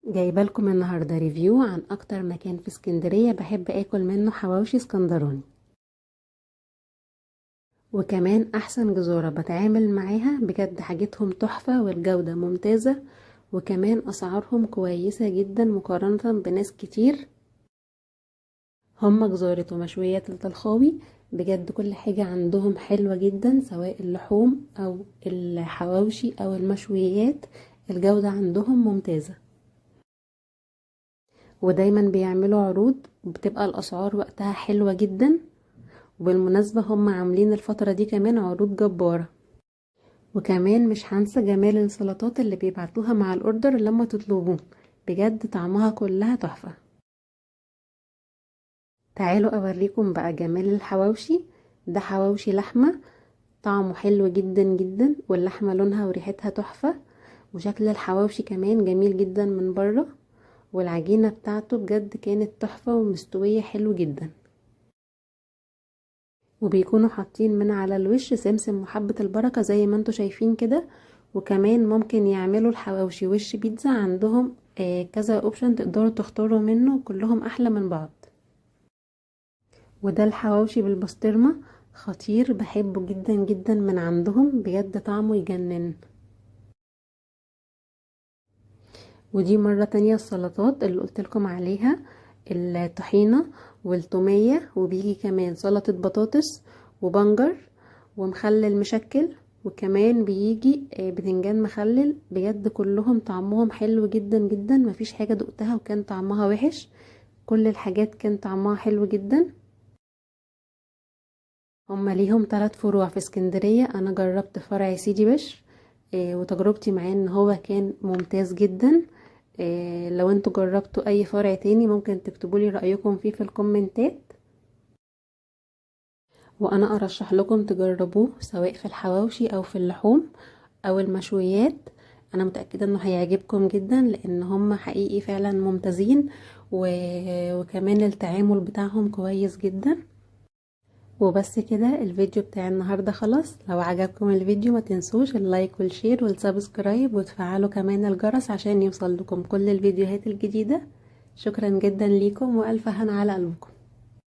جايبه لكم النهارده ريفيو عن اكتر مكان في اسكندريه بحب اكل منه حواوشي اسكندراني، وكمان احسن جزاره بتعامل معاها. بجد حاجتهم تحفه والجوده ممتازه، وكمان اسعارهم كويسه جدا مقارنه بناس كتير. هم جزاره ومشويات الطلخاوي. بجد كل حاجه عندهم حلوه جدا، سواء اللحوم او الحواوشي او المشويات. الجوده عندهم ممتازه، ودايما بيعملوا عروض وبتبقى الاسعار وقتها حلوة جدا. وبالمناسبة هم عاملين الفترة دي كمان عروض جبارة. وكمان مش هنسى جمال السلطات اللي بيبعتوها مع الاوردر لما تطلبوه. بجد طعمها كلها تحفة. تعالوا اوريكم بقى جمال الحواوشي. ده حواوشي لحمة، طعمه حلو جدا جدا، واللحمة لونها وريحتها تحفة. وشكل الحواوشي كمان جميل جدا من بره، والعجينة بتاعته بجد كانت تحفة ومستوية حلو جدا. وبيكونوا حاطين من على الوش سمسم وحبة البركة زي ما انتوا شايفين كده. وكمان ممكن يعملوا الحواوشي وش بيتزا. عندهم كذا اوبشن تقدروا تختاروا منه، كلهم احلى من بعض. وده الحواوشي بالبسطرمة، خطير، بحبه جدا جدا من عندهم، بجد طعمه يجنن. ودي مرة تانية السلطات اللي قلتلكم عليها، الطحينة والتومية، وبيجي كمان سلطة بطاطس وبنجر ومخلل مشكل، وكمان بيجي بتنجان مخلل. بجد كلهم طعمهم حلو جدا جدا، مفيش حاجة دقتها وكان طعمها وحش. كل الحاجات كان طعمها حلو جدا. هما ليهم 3 فروع في اسكندرية. انا جربت فرع سيدي بشر، وتجربتي معاه ان هو كان ممتاز جدا. لو انتوا جربتوا اي فرع تاني ممكن تكتبولي رأيكم فيه في الكومنتات، وانا ارشح لكم تجربوه سواء في الحواوشي او في اللحوم او المشويات. انا متأكدة انه هيعجبكم جدا، لان هم حقيقي فعلا ممتازين. وكمان التعامل بتاعهم كويس جدا. وبس كده، الفيديو بتاع النهاردة خلاص. لو عجبكم الفيديو ما تنسوش اللايك والشير والسبسكرايب، وتفعلوا كمان الجرس عشان يوصل لكم كل الفيديوهات الجديدة. شكرا جدا ليكم، والف هنا على قلبكم.